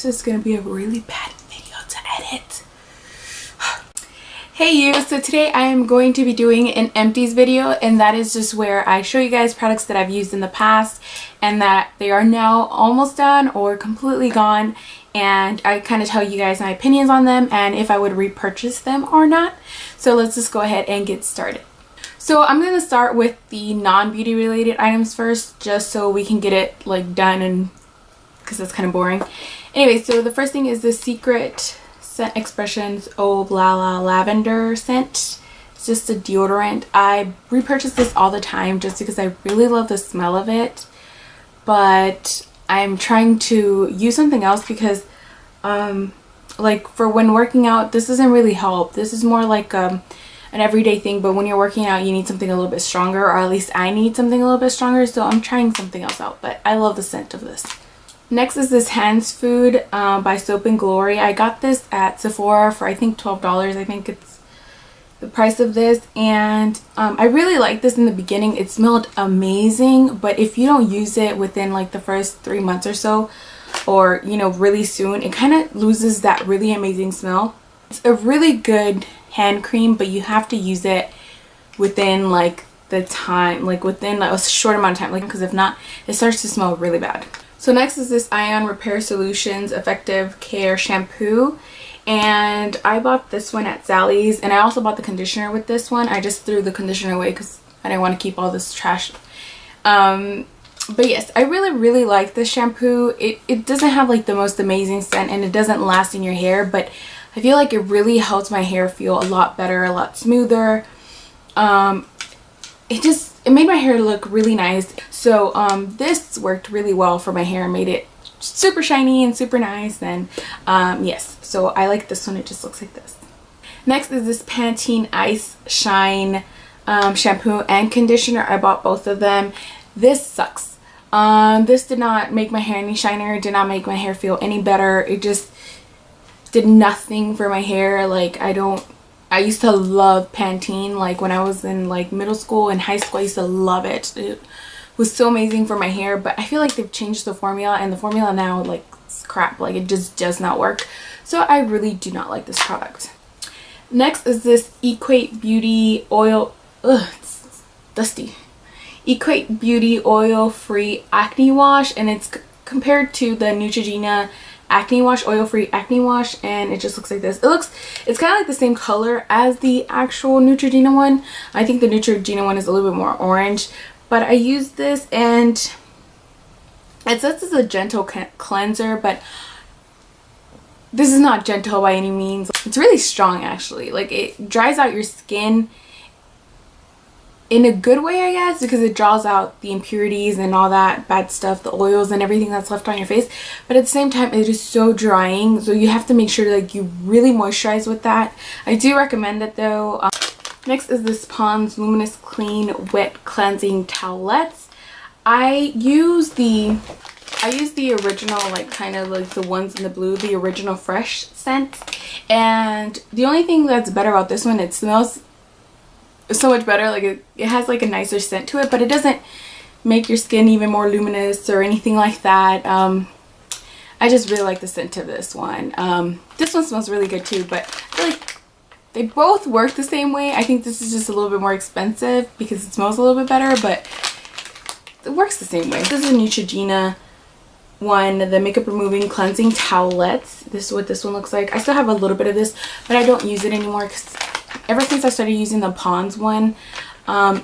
This is gonna be a really bad video to edit. Hey you, so today I am going to be doing an empties video, and that is just where I show you guys products that I've used in the past and that they are now almost done or completely gone, and I kind of tell you guys my opinions on them and if I would repurchase them or not. So let's just go ahead and get started. So I'm going to start with the non-beauty related items first, just so we can get it like done, and because that's kind of boring. Anyway, so the first thing is the Secret Scent Expressions Oh La La Lavender scent. It's just a deodorant. I repurchase this all the time just because I really love the smell of it, but I'm trying to use something else because like for when working out, this doesn't really help. This is more like an everyday thing, but when you're working out you need something a little bit stronger, or at least I need something a little bit stronger, so I'm trying something else out, but I love the scent of this. Next is this Hands Food by Soap and Glory. I got this at Sephora for I think $12. I think it's the price of this, and I really liked this in the beginning. It smelled amazing, but if you don't use it within like the first 3 months or so, or you know, really soon, it kind of loses that really amazing smell. It's a really good hand cream, but you have to use it within like the time, like within a short amount of time, like, because if not it starts to smell really bad. So next is this Ion Repair Solutions Effective Care Shampoo, and I bought this one at Sally's, and I also bought the conditioner with this one. I just threw the conditioner away because I didn't want to keep all this trash. But yes, I really like this shampoo. It doesn't have like the most amazing scent, and it doesn't last in your hair, but I feel like it really helps my hair feel a lot better, a lot smoother. It made my hair look really nice. So this worked really well for my hair and made it super shiny and super nice. And yes, so I like this one. It just looks like this. Next is this Pantene Ice Shine shampoo and conditioner. I bought both of them. This sucks. This did not make my hair any shinier. It did not make my hair feel any better. It just did nothing for my hair. Like, I used to love Pantene. Like when I was in like middle school and high school, I used to love it. It was so amazing for my hair, but I feel like they've changed the formula, and the formula now like it's crap. Like it just does not work. So I really do not like this product. Next is this Equate Beauty Oil. Ugh, it's dusty. Equate Beauty Oil Free Acne Wash, and it's compared to the Neutrogena Acne Wash, oil-free acne wash, and it just looks like this. It's kind of like the same color as the actual Neutrogena one. I think the Neutrogena one is a little bit more orange, but I used this and it says it's a gentle cleanser, but this is not gentle by any means. It's really strong actually. Like it dries out your skin in a good way, I guess, because it draws out the impurities and all that bad stuff, the oils and everything that's left on your face. But at the same time, it is so drying, so you have to make sure like you really moisturize with that. I do recommend it though. Next is this Pond's Luminous Clean Wet Cleansing Towelettes. I use the original, like kind of like the ones in the blue, the original fresh scent. And the only thing that's better about this one, it smells so much better. Like it has like a nicer scent to it, but it doesn't make your skin even more luminous or anything like that. I just really like the scent of this one. This one smells really good too, but I feel like they both work the same way. I think this is just a little bit more expensive because it smells a little bit better, but it works the same way. This is a Neutrogena one, the Makeup Removing Cleansing Towelettes. This is what this one looks like. I still have a little bit of this, but I don't use it anymore because ever since I started using the Pond's one, I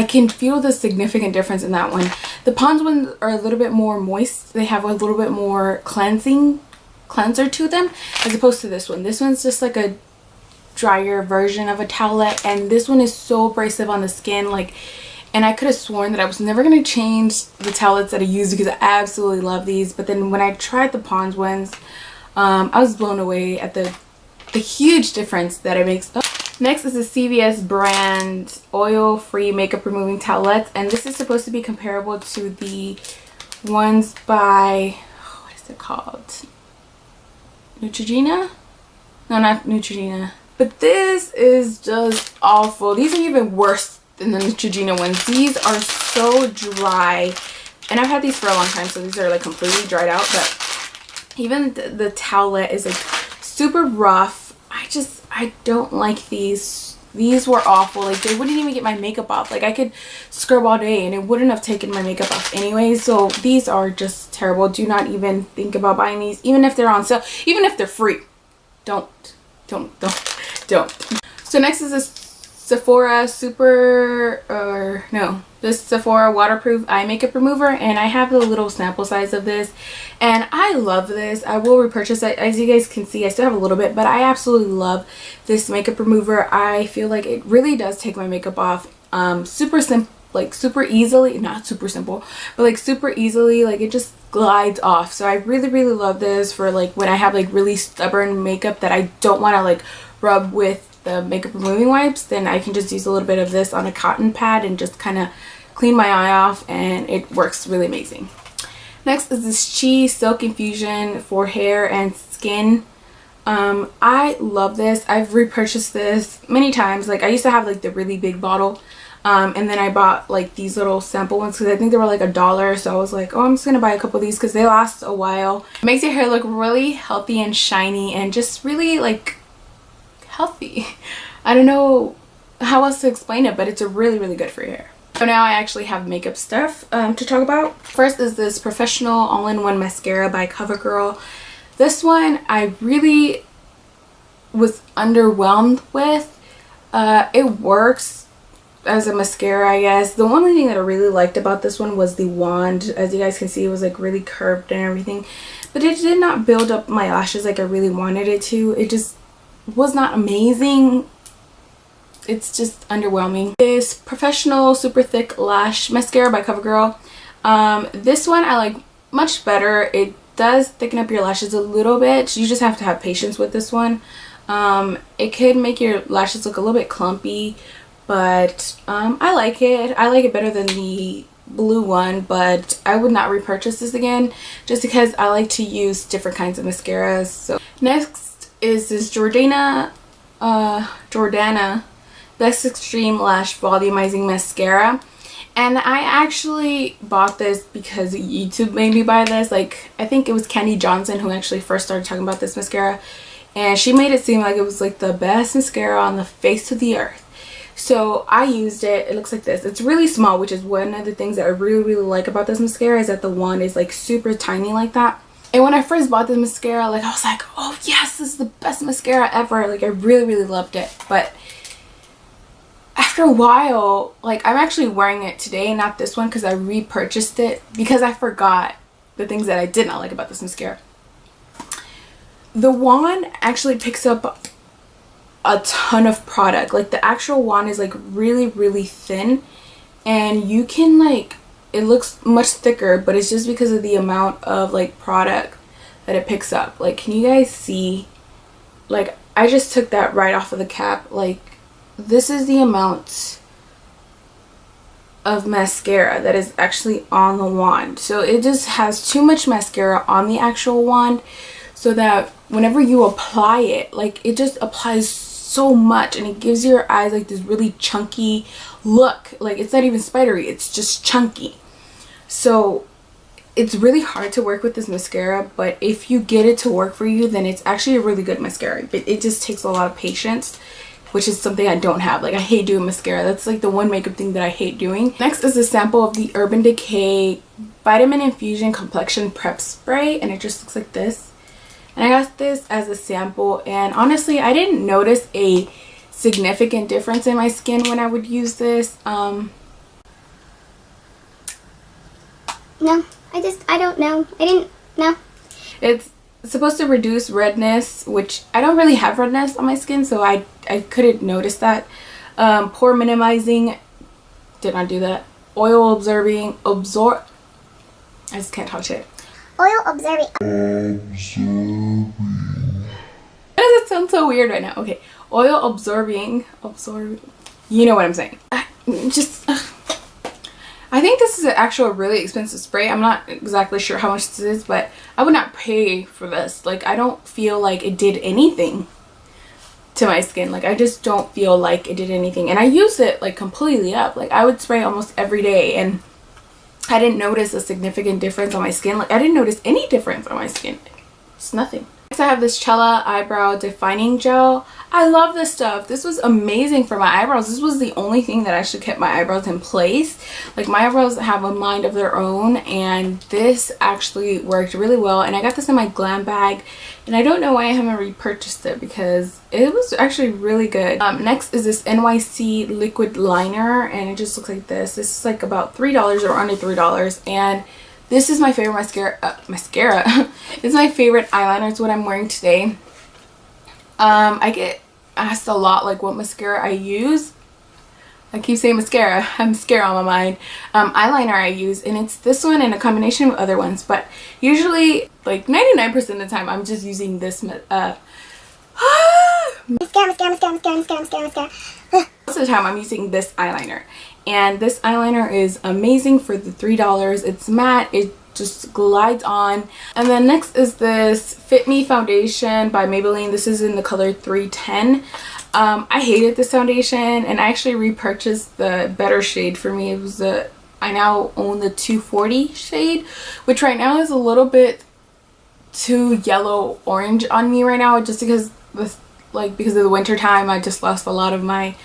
can feel the significant difference in that one. The Pond's ones are a little bit more moist. They have a little bit more cleanser to them as opposed to this one. This one's just like a drier version of a towelette, and this one is so abrasive on the skin. Like, and I could have sworn that I was never going to change the towelettes that I use because I absolutely love these. But then when I tried the Pond's ones, I was blown away at the huge difference that it makes. Next is the CVS brand oil-free makeup removing towelettes, and this is supposed to be comparable to the ones by, what is it called? Neutrogena? No, not Neutrogena. But this is just awful. These are even worse than the Neutrogena ones. These are so dry, and I've had these for a long time, so these are like completely dried out, but Even the towelette is like super rough. I don't like these. These were awful. Like, they wouldn't even get my makeup off. Like, I could scrub all day and it wouldn't have taken my makeup off anyway. So these are just terrible. Do not even think about buying these, even if they're on sale, even if they're free. Don't. So next is this Sephora this Sephora waterproof eye makeup remover, and I have a little sample size of this and I love this. I will repurchase it. As you guys can see, I still have a little bit, but I absolutely love this makeup remover. I feel like it really does take my makeup off super simple, like super easily, not super simple, but like super easily. Like, it just glides off. So I really love this for like when I have like really stubborn makeup that I don't want to like rub with the makeup removing wipes. Then I can just use a little bit of this on a cotton pad and just kind of clean my eye off, and it works really amazing. Next is this Chi Silk Infusion for hair and skin. I love this. I've repurchased this many times. Like, I used to have like the really big bottle, and then I bought like these little sample ones because I think they were like $1. So I was like, oh, I'm just gonna buy a couple of these because they last a while. It makes your hair look really healthy and shiny and just really like healthy. I don't know how else to explain it, but it's really good for your hair. So now I actually have makeup stuff to talk about. First is this Professional All-in-One Mascara by CoverGirl. This one I really was underwhelmed with. It works as a mascara, I guess. The only thing that I really liked about this one was the wand. As you guys can see, it was like really curved and everything, but it did not build up my lashes like I really wanted it to. It just was not amazing. It's just underwhelming. This Professional Super Thick Lash Mascara by CoverGirl. This one I like much better. It does thicken up your lashes a little bit. You just have to have patience with this one. It could make your lashes look a little bit clumpy, but I like it. I like it better than the blue one, but I would not repurchase this again just because I like to use different kinds of mascaras. So next is this Jordana Best Extreme Lash Volumizing Mascara, and I actually bought this because YouTube made me buy this. Like, I think it was Candy Johnson who actually first started talking about this mascara, and she made it seem like it was like the best mascara on the face of the earth. So I used it. It looks like this. It's really small, which is one of the things that I really like about this mascara, is that the wand is like super tiny like that. And when I first bought this mascara, like, I was like, oh yes, this is the best mascara ever. Like, I really loved it. But after a while, like, I'm actually wearing it today, not this one, because I repurchased it because I forgot the things that I did not like about this mascara. The wand actually picks up a ton of product. Like, the actual wand is like really thin, and you can like, it looks much thicker, but it's just because of the amount of like product that it picks up. Like, can you guys see? Like, I just took that right off of the cap. Like, this is the amount of mascara that is actually on the wand. So it just has too much mascara on the actual wand, so that whenever you apply it, like, it just applies so much, and it gives your eyes like this really chunky look. Like, it's not even spidery, it's just chunky. So it's really hard to work with this mascara, but if you get it to work for you, then it's actually a really good mascara. But it just takes a lot of patience, which is something I don't have. Like, I hate doing mascara. That's like the one makeup thing that I hate doing. Next is a sample of the Urban Decay Vitamin Infusion Complexion Prep Spray, and it just looks like this. And I got this as a sample, and honestly, I didn't notice a significant difference in my skin when I would use this. No, I don't know. I didn't know. It's supposed to reduce redness, which I don't really have redness on my skin, so I couldn't notice that. Pore minimizing, did not do that. Oil absorbing, I just can't talk shit. Oil absorbing. Why does it sound so weird right now? Okay, oil absorbing, you know what I'm saying. I think this is an actual really expensive spray. I'm not exactly sure how much this is, but I would not pay for this. Like, I don't feel like it did anything to my skin. Like, I just don't feel like it did anything. And I use it like completely up. Like, I would spray almost every day, and I didn't notice a significant difference on my skin. Like, I didn't notice any difference on my skin. It's nothing. Next I have this Cella eyebrow defining gel. I love this stuff. This was amazing for my eyebrows. This was the only thing that actually kept my eyebrows in place. Like, my eyebrows have a mind of their own, and this actually worked really well. And I got this in my glam bag, and I don't know why I haven't repurchased it because it was actually really good. Next is this NYC liquid liner, and it just looks like this. This is like about $3 or under $3, and this is my favorite mascara. It's my favorite eyeliner. It's what I'm wearing today. I get asked a lot like what mascara I use. I keep saying mascara. I have mascara on my mind. Eyeliner I use, and it's this one and a combination of other ones, but usually like 99% of the time I'm just using this mascara. Most of the time I'm using this eyeliner, and this eyeliner is amazing for the $3. It's matte. It just glides on. And then next is this Fit Me foundation by Maybelline. This is in the color 310. I hated this foundation, and I actually repurchased the better shade for me. It was I now own the 240 shade, which right now is a little bit too yellow orange on me right now, just because because of the winter time. I just lost a lot of my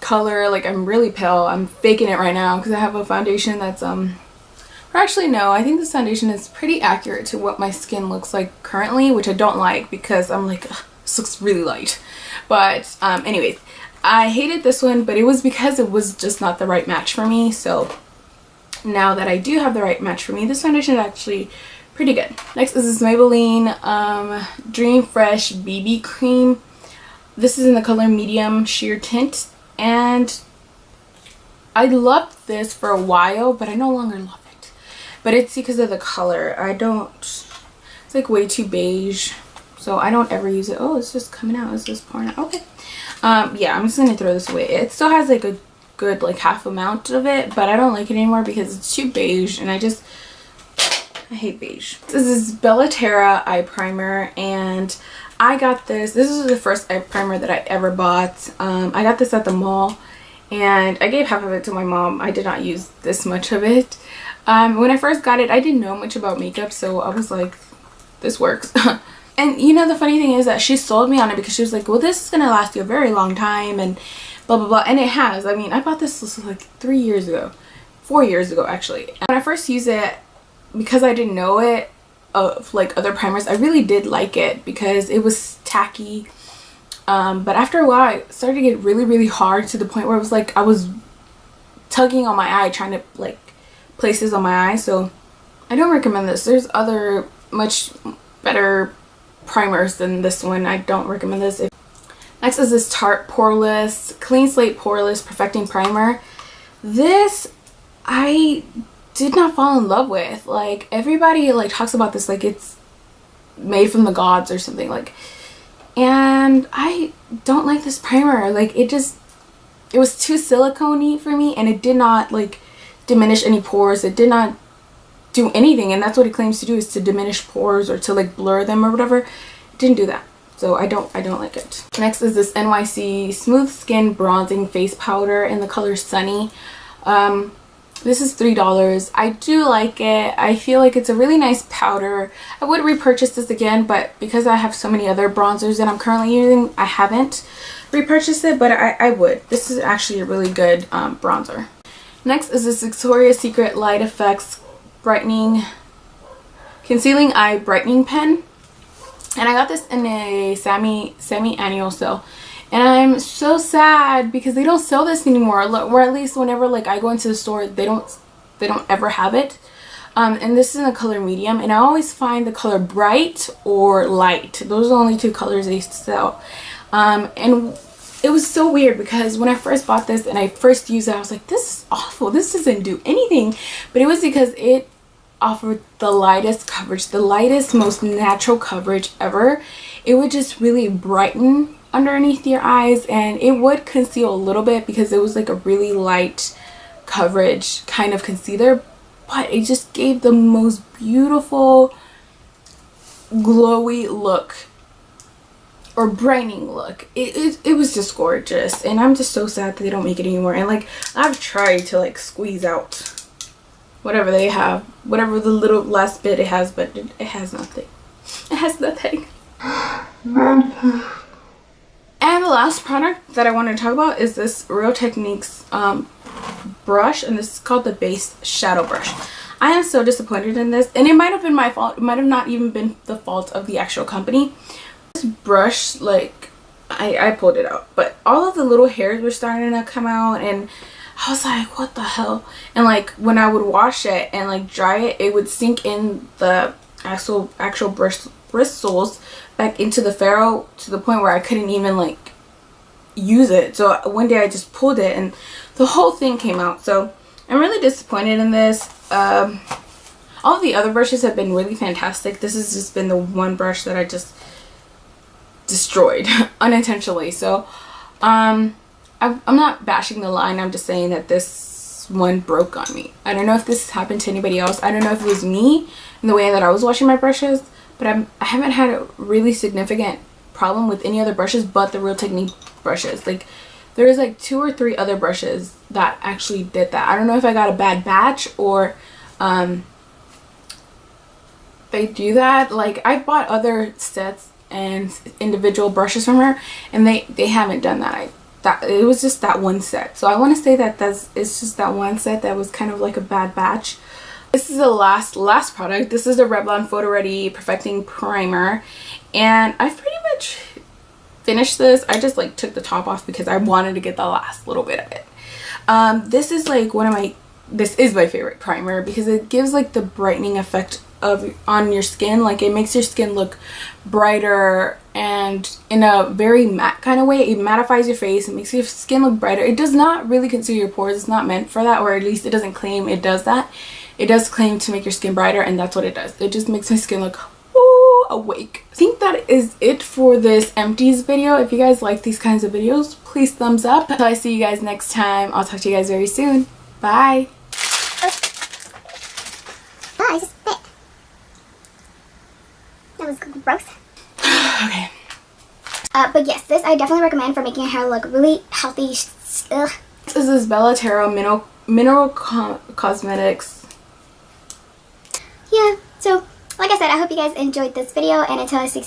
color. Like, I'm really pale. I'm faking it right now because I have a foundation that's or actually no, I think this foundation is pretty accurate to what my skin looks like currently, which I don't like because I'm like, this looks really light. But anyways, I hated this one, but it was because it was just not the right match for me. So now that I do have the right match for me, this foundation is actually pretty good. Next is this Maybelline Dream Fresh BB cream. This is in the color medium sheer tint, and I loved this for a while, but I no longer love it. But it's because of the color. It's like way too beige, so I don't ever use it. Oh, it's just coming out. It's just pouring out. Okay. Yeah, I'm just gonna throw this away. It still has like a good like half amount of it, but I don't like it anymore because it's too beige, and I hate beige. This is Bellaterra eye primer, and I got this. This is the first eye primer that I ever bought. I got this at the mall, and I gave half of it to my mom. I did not use this much of it. When I first got it, I didn't know much about makeup, so I was like, this works. And you know, the funny thing is that she sold me on it because she was like, well, this is gonna last you a very long time, and blah blah blah. And it has. I mean, I bought this like 4 years ago actually. And when I first used it, because I didn't know it of like other primers, I really did like it because it was tacky. But after a while, it started to get really hard to the point where it was like I was tugging on my eye, trying to like places on my eye. So I don't recommend this. There's other much better primers than this one. I don't recommend this. Next is this Tarte Poreless Clean Slate Poreless Perfecting Primer. This I did not fall in love with. Like, everybody like talks about this like it's made from the gods or something, like, and I don't like this primer. Like, it was too silicone-y for me, and it did not like diminish any pores. It did not do anything, and that's what it claims to do, is to diminish pores or to like blur them or whatever. It didn't do that, so I don't like it. Next is this NYC Smooth Skin Bronzing Face Powder in the color Sunny. This is $3. I do like it. I feel like it's a really nice powder. I would repurchase this again, but because I have so many other bronzers that I'm currently using, I haven't repurchased it, but I would. This is actually a really good bronzer. Next is this Victoria's Secret Light Effects Concealing Eye Brightening Pen. And I got this in a semi-annual sale. And I'm so sad because they don't sell this anymore, or at least whenever like I go into the store, they don't ever have it. And this is in the color medium, and I always find the color bright or light. Those are the only two colors they sell. And it was so weird because when I first bought this and I first used it, I was like, this is awful. This doesn't do anything. But it was because it offered the lightest coverage, the lightest, most natural coverage ever. It would just really brighten underneath your eyes, and it would conceal a little bit because it was like a really light coverage kind of concealer, but it just gave the most beautiful glowy look or brightening look. It was just gorgeous, and I'm just so sad that they don't make it anymore. And like, I've tried to like squeeze out whatever they have, whatever the little last bit it has, but it has nothing. It has nothing. And the last product that I want to talk about is this Real Techniques brush, and this is called the Base Shadow Brush. I am so disappointed in this, and it might have been my fault. It might have not even been the fault of the actual company. This brush, like, I pulled it out, but all of the little hairs were starting to come out, and I was like, what the hell? And like when I would wash it and like dry it, it would sink in the actual bristles back into the ferrule to the point where I couldn't even like use it. So one day I just pulled it and the whole thing came out. So I'm really disappointed in this. All of the other brushes have been really fantastic. This has just been the one brush that I just destroyed unintentionally. So I'm not bashing the line. I'm just saying that this one broke on me. I don't know if this happened to anybody else. I don't know if it was me in the way that I was washing my brushes, but I haven't had a really significant problem with any other brushes but the Real Technique brushes. Like there's like 2 or 3 other brushes that actually did that. I don't know if I got a bad batch or they do that. Like I bought other sets and individual brushes from her, and they haven't done that. It was just that one set. So I want to say that it's just that one set that was kind of like a bad batch. This is the last product. This is the Revlon Photo Ready Perfecting Primer, and I've pretty much finished this. I just like took the top off because I wanted to get the last little bit of it. This is like this is my favorite primer because it gives like the brightening effect on your skin. Like it makes your skin look brighter, and in a very matte kind of way. It mattifies your face. It makes your skin look brighter. It does not really conceal your pores. It's not meant for that, or at least it doesn't claim it does that. It does claim to make your skin brighter, and that's what it does. It just makes my skin look awake. I think that is it for this Empties video. If you guys like these kinds of videos, please thumbs up. So I see you guys next time. I'll talk to you guys very soon. Bye. I just spit. That was gross. Okay. But yes, this I definitely recommend for making your hair look really healthy. Ugh. This is Bella Terra Mineral Cosmetics. Yeah, so like I said, I hope you guys enjoyed this video, and until I see